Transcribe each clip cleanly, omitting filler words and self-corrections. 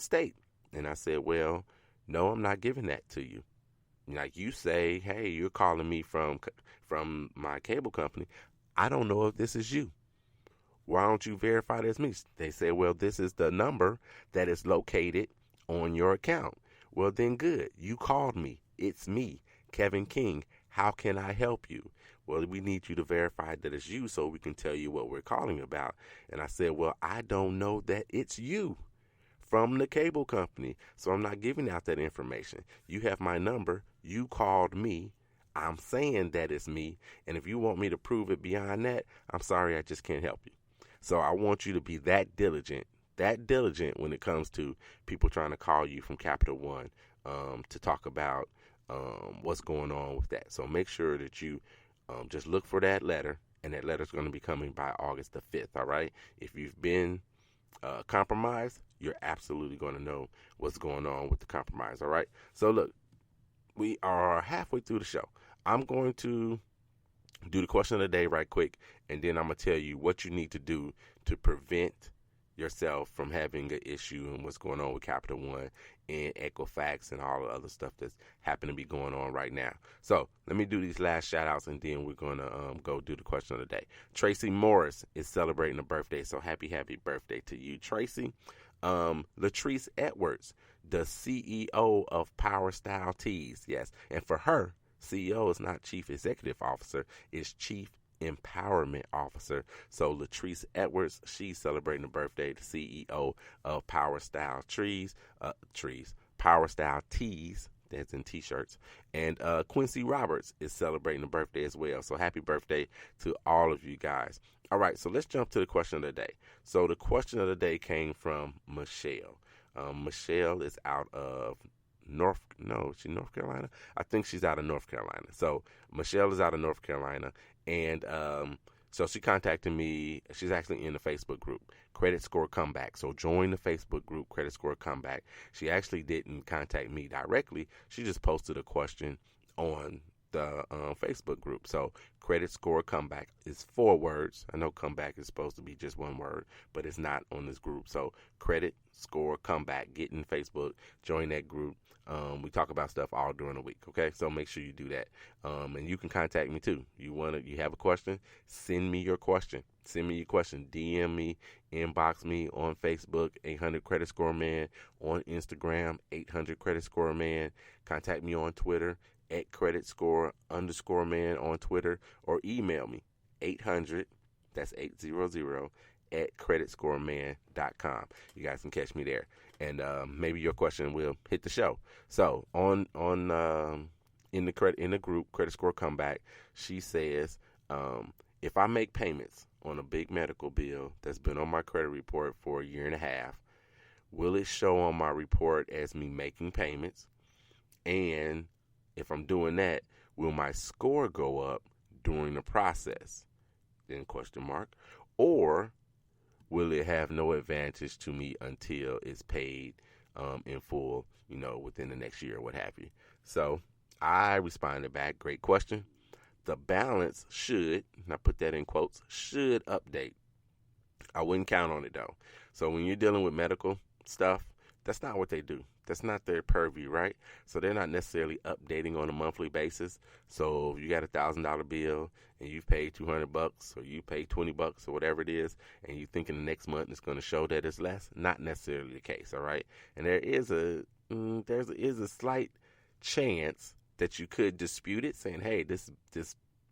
state. And I said, well, no, I'm not giving that to you. Like you say, hey, you're calling me from my cable company. I don't know if this is you. Why don't you verify this me? They say, well, this is the number that is located on your account. Well, then good. You called me. It's me, Kevin King. How can I help you? Well, we need you to verify that it's you so we can tell you what we're calling about. And I said, well, I don't know that it's you from the cable company, so I'm not giving out that information. You have my number. You called me. I'm saying that it's me. And if you want me to prove it beyond that, I'm sorry, I just can't help you. So I want you to be that diligent when it comes to people trying to call you from Capital One to talk about what's going on with that. So make sure that you just look for that letter, and that letter is going to be coming by August the 5th, all right? If you've been compromised, you're absolutely going to know what's going on with the compromise, all right? So look, we are halfway through the show. I'm going to do the question of the day right quick, and then I'm going to tell you what you need to do to prevent yourself from having an issue and what's going on with Capital One and Equifax and all the other stuff that's happening to be going on right now. So let me do these last shout outs, and then we're going to go do the question of the day. Tracy Morris is celebrating a birthday, so happy birthday to you, Tracy. Latrice Edwards, the CEO of Power Style Tees. Yes, and for her, CEO is not Chief Executive Officer, it's Chief Empowerment Officer. So Latrice Edwards, she's celebrating a birthday, the CEO of Power Style Power Style Tees, that's in t-shirts. And Quincy Roberts is celebrating a birthday as well. So happy birthday to all of you guys. All right, so let's jump to the question of the day. So the question of the day came from Michelle. Michelle is out of North Carolina? I think she's out of North Carolina. So Michelle is out of North Carolina, and so she contacted me. She's actually in the Facebook group, Credit Score Comeback. So join the Facebook group, Credit Score Comeback. She actually didn't contact me directly. She just posted a question on the Facebook group. So Credit Score Comeback is 4 words. I know comeback is supposed to be just 1 word, but it's not on this group. So Credit Score Comeback. Get in Facebook, join that group. We talk about stuff all during the week, okay? So make sure you do that. And you can contact me too. You have a question? Send me your question. DM me, inbox me on Facebook, 800 Credit Score Man, on Instagram, 800 Credit Score Man. Contact me on Twitter at Credit Score _Man on Twitter, or email me 800, that's 800, at creditscoreman.com. You guys can catch me there, and maybe your question will hit the show. So in the group Credit Score Comeback, she says, if I make payments on a big medical bill that's been on my credit report for 1.5 years, will it show on my report as me making payments? And if I'm doing that, will my score go up during the process? Then ? Or will it have no advantage to me until it's paid in full, within the next year or what have you? So I responded back, great question. The balance should, and I put that in quotes, should update. I wouldn't count on it though. So when you're dealing with medical stuff, that's not what they do. That's not their purview, right? So they're not necessarily updating on a monthly basis. So if you got $1,000 bill and you've paid $200 or you pay $20 or whatever it is, and you think in the next month it's going to show that it's less, not necessarily the case, all right? And there is a slight chance that you could dispute it, saying, hey, this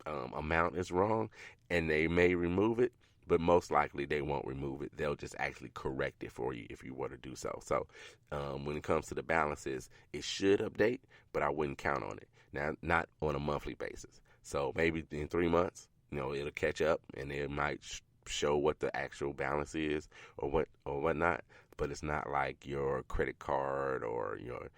amount is wrong, and they may remove it. But most likely they won't remove it. They'll just actually correct it for you if you were to do so. So when it comes to the balances, it should update, but I wouldn't count on it. Now, not on a monthly basis. So maybe in 3 months, it'll catch up, and it might show what the actual balance is or whatnot. But it's not like your credit card or your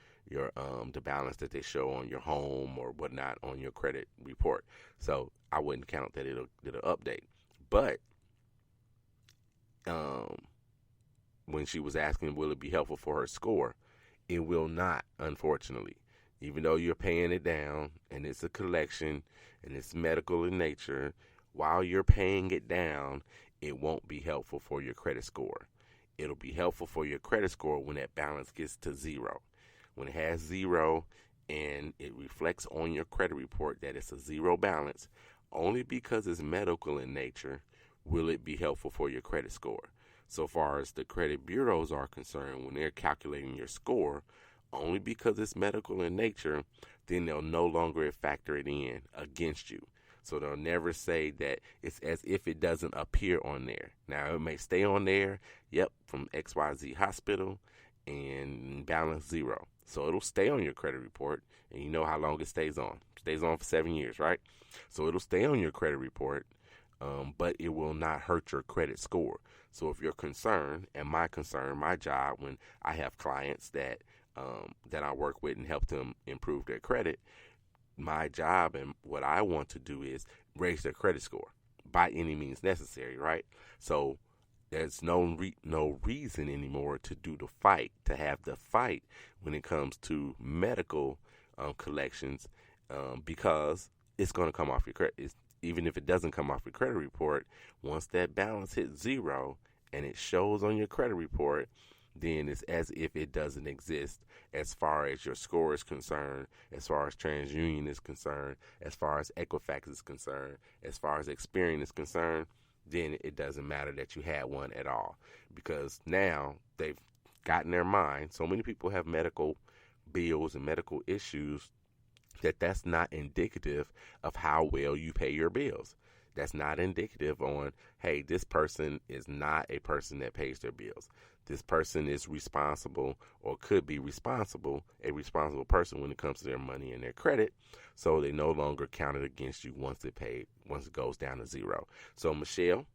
the balance that they show on your home or whatnot on your credit report. So I wouldn't count that it'll update. But when she was asking will it be helpful for her score, it will not, unfortunately. Even though you're paying it down and it's a collection and it's medical in nature, while you're paying it down, it won't be helpful for your credit score. It'll be helpful for your credit score when that balance gets to zero. When it has zero and it reflects on your credit report that it's a zero balance, only because it's medical in nature will it be helpful for your credit score. So far as the credit bureaus are concerned, when they're calculating your score, only because it's medical in nature, then they'll no longer factor it in against you. So they'll never say that it's as if it doesn't appear on there. Now, it may stay on there, from XYZ hospital and balance zero. So it'll stay on your credit report, and you know how long it stays on. It stays on for 7 years, right? So it'll stay on your credit report, but it will not hurt your credit score. So if you're concerned, and my concern, my job when I have clients that I work with and help them improve their credit, my job and what I want to do is raise their credit score by any means necessary, right? So there's no reason anymore to have the fight when it comes to medical collections, because it's going to come off your credit. Even if it doesn't come off your credit report, once that balance hits zero and it shows on your credit report, then it's as if it doesn't exist as far as your score is concerned, as far as TransUnion is concerned, as far as Equifax is concerned, as far as Experian is concerned. Then it doesn't matter that you had one at all, because now they've gotten their mind. So many people have medical bills and medical issues that's not indicative of how well you pay your bills. That's not indicative on, hey, this person is not a person that pays their bills. This person is responsible or could be responsible, a responsible person when it comes to their money and their credit. So they no longer count it against you once it goes down to zero. So Michelle,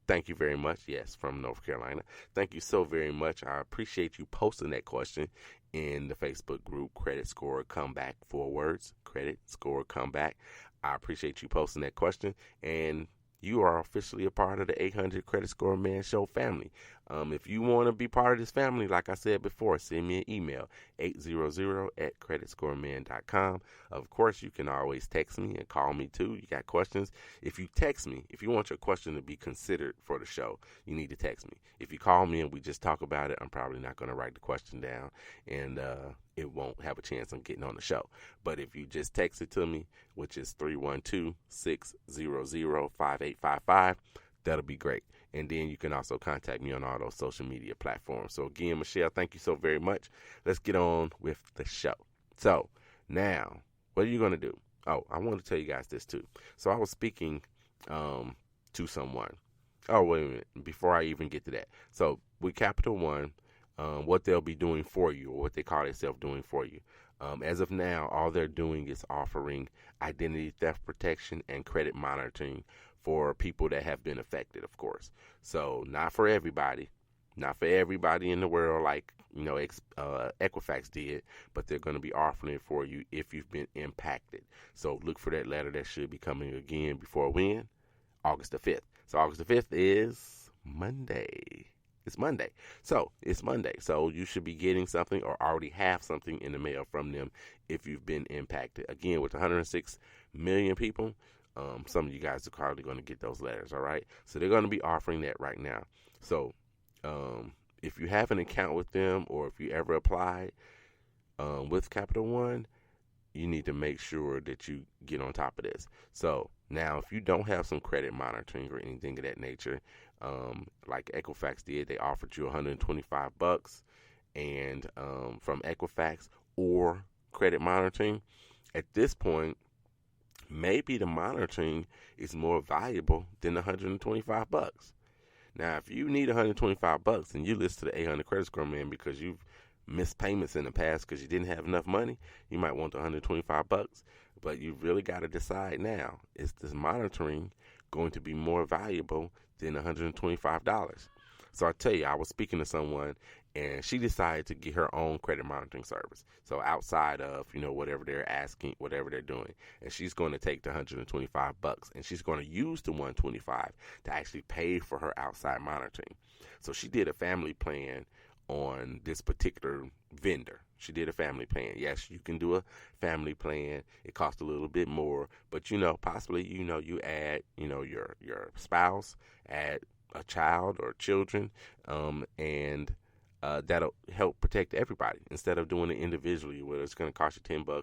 thank you very much. Yes, from North Carolina. Thank you so very much. I appreciate you posting that question in the Facebook group, Credit Score Comeback, 4 words, Credit Score Comeback. I appreciate you posting that question, and you are officially a part of the 800 Credit Score Man Show family. If you want to be part of this family, like I said before, send me an email, 800@creditscoreman.com. Of course, you can always text me and call me too. You got questions? If you text me, if you want your question to be considered for the show, you need to text me. If you call me and we just talk about it, I'm probably not going to write the question down, and it won't have a chance of getting on the show. But if you just text it to me, which is 312-600-5855, that'll be great. And then you can also contact me on all those social media platforms. So again, Michelle, thank you so very much. Let's get on with the show. So now, what are you going to do? Oh, I want to tell you guys this too. So I was speaking to someone. Oh, wait a minute. Before I even get to that. So with Capital One, what they'll be doing for you, or what they call themselves doing for you. As of now, all they're doing is offering identity theft protection and credit monitoring for people that have been affected, of course. So not for everybody in the world like, Equifax did, but they're going to be offering it for you if you've been impacted. So look for that letter that should be coming again before when? August the 5th. So August the 5th is Monday. It's Monday. So it's Monday. So you should be getting something or already have something in the mail from them if you've been impacted. Again, with 106 million people, some of you guys are probably going to get those letters, all right? So they're going to be offering that right now. So if you have an account with them, or if you ever applied with Capital One, you need to make sure that you get on top of this. So now, if you don't have some credit monitoring or anything of that nature, like Equifax did, they offered you $125 and from Equifax or credit monitoring. At this point, maybe the monitoring is more valuable than the $125. Now, if you need $125 and you listen to the 800 Credit Score Man because you've missed payments in the past because you didn't have enough money, you might want the $125. But you really got to decide now, is this monitoring going to be more valuable than $125? So I tell you, I was speaking to someone, and she decided to get her own credit monitoring service. So outside of, whatever they're asking, whatever they're doing. And she's going to take the $125, and she's going to use the $125 to actually pay for her outside monitoring. So she did a family plan on this particular vendor. She did a family plan. Yes, you can do a family plan. It costs a little bit more, but possibly you add your spouse, add a child or children, and that'll help protect everybody instead of doing it individually, where it's going to cost you $10 or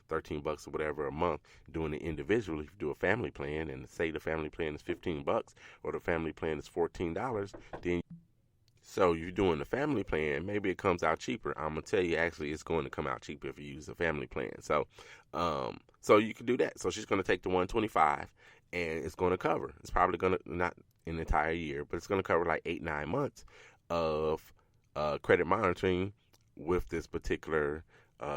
$13 or whatever a month. Doing it individually, if you do a family plan, and say the family plan is $15 or the family plan is $14, then so you're doing the family plan, maybe it comes out cheaper. I'm gonna tell you, actually, it's going to come out cheaper if you use a family plan. So you can do that. So she's gonna take the 125, and it's gonna cover. It's probably gonna not an entire year, but it's gonna cover like 8-9 months of credit monitoring with this particular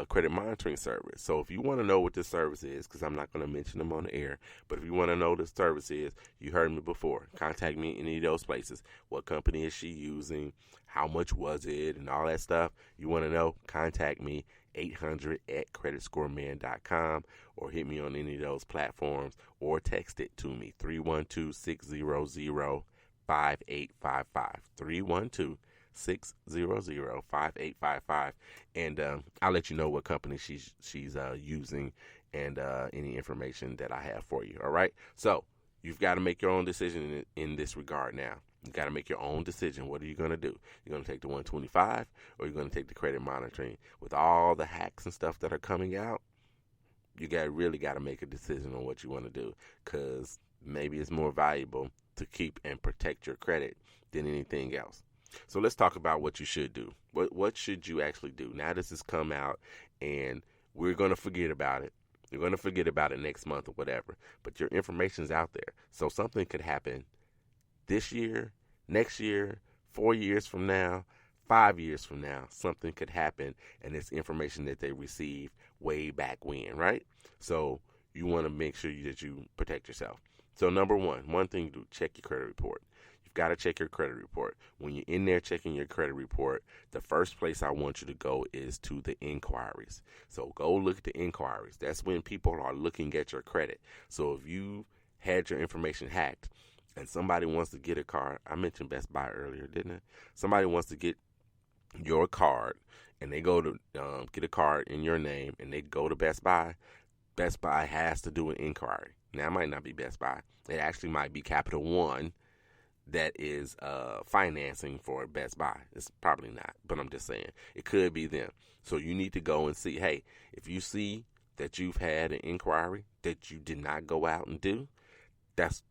credit monitoring service. So if you want to know what this service is, because I'm not going to mention them on the air, but if you want to know what this service is, you heard me before. Contact me in any of those places. What company is she using? How much was it? And all that stuff. You want to know? Contact me, 800@creditscoreman.com, or hit me on any of those platforms, or text it to me, 312-600-5855. 312-600-5855, and I'll let you know what company she's using, and any information that I have for you. All right, so you've got to make your own decision in this regard. Now you got to make your own decision. What are you going to do? You're going to take the 125, or you're going to take the credit monitoring? With all the hacks and stuff that are coming out, you really got to make a decision on what you want to do, because maybe it's more valuable to keep and protect your credit than anything else. So let's talk about what you should do. What should you actually do? Now this has come out, and we're going to forget about it. You're going to forget about it next month or whatever. But your information's out there. So something could happen this year, next year, 4 years from now, 5 years from now. Something could happen, and it's information that they received way back when, right? So you want to make sure that you protect yourself. So number one thing to do, check your credit report. You've got to check your credit report. When you're in there checking your credit report, the first place I want you to go is to the inquiries. So go look at the inquiries. That's when people are looking at your credit. So if you had your information hacked and somebody wants to get a card, I mentioned Best Buy earlier, didn't I? Somebody wants to get your card, and they go to get a card in your name, and they go to Best Buy. Best Buy has to do an inquiry. Now, it might not be Best Buy. It actually might be Capital One that is financing for Best Buy. It's probably not, but I'm just saying it could be them. So you need to go and see, hey, if you see that you've had an inquiry that you did not go out and do, that's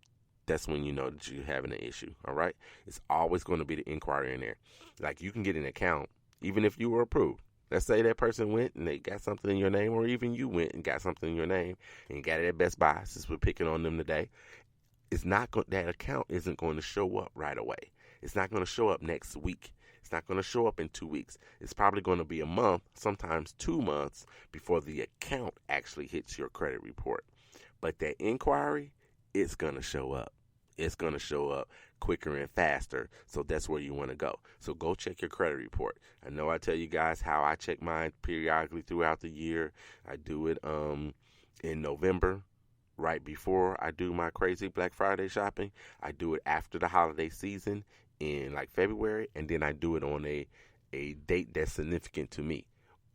when you know that you're having an issue, all right? It's always going to be the inquiry in there. Like, you can get an account even if you were approved. Let's say that person went and they got something in your name, or even you went and got something in your name and you got it at Best Buy, since we're picking on them today. That account isn't going to show up right away. It's not going to show up next week. It's not going to show up in 2 weeks. It's probably going to be a month, sometimes 2 months, before the account actually hits your credit report. But that inquiry, it's going to show up. It's going to show up quicker and faster. So that's where you want to go. So go check your credit report. I know I tell you guys how I check mine periodically throughout the year. I do it in November, right before I do my crazy Black Friday shopping. I do it after the holiday season in like February, and then I do it on a date that's significant to me.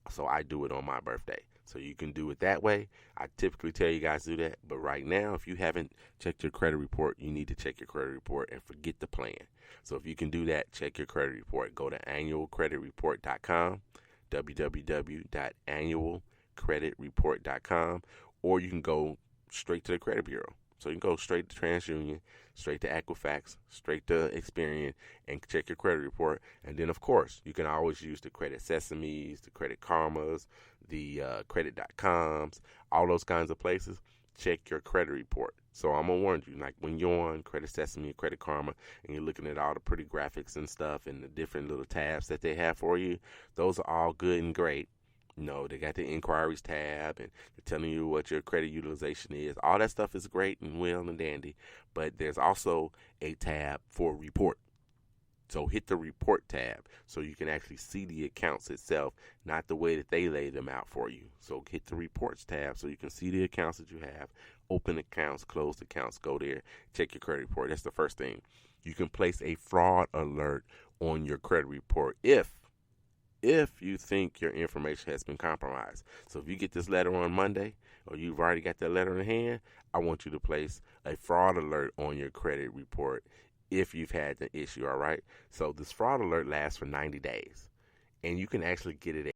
So I do it on my birthday. So you can do it that way. I typically tell you guys to do that. But right now, if you haven't checked your credit report, you need to check your credit report and forget the plan. So if you can do that, check your credit report. Go to annualcreditreport.com, www.annualcreditreport.com, or you can go straight to the credit bureau. So you can go straight to TransUnion, straight to Equifax, straight to Experian, and check your credit report. And then, of course, you can always use the Credit Sesames, the Credit Karmas, the Credit.coms, all those kinds of places. Check your credit report. So I'm going to warn you, like when you're on Credit Sesame or Credit Karma and you're looking at all the pretty graphics and stuff and the different little tabs that they have for you, those are all good and great. No, they got the inquiries tab, and they're telling you what your credit utilization is. All that stuff is great and well and dandy, but there's also a tab for report. So hit the report tab so you can actually see the accounts itself, not the way that they lay them out for you. So hit the reports tab so you can see the accounts that you have, open accounts, closed accounts, go there, check your credit report. That's the first thing. You can place a fraud alert on your credit report if you think your information has been compromised. So if you get this letter on Monday, or you've already got that letter in hand, I want you to place a fraud alert on your credit report if you've had the issue, all right? So this fraud alert lasts for 90 days, and you can actually get it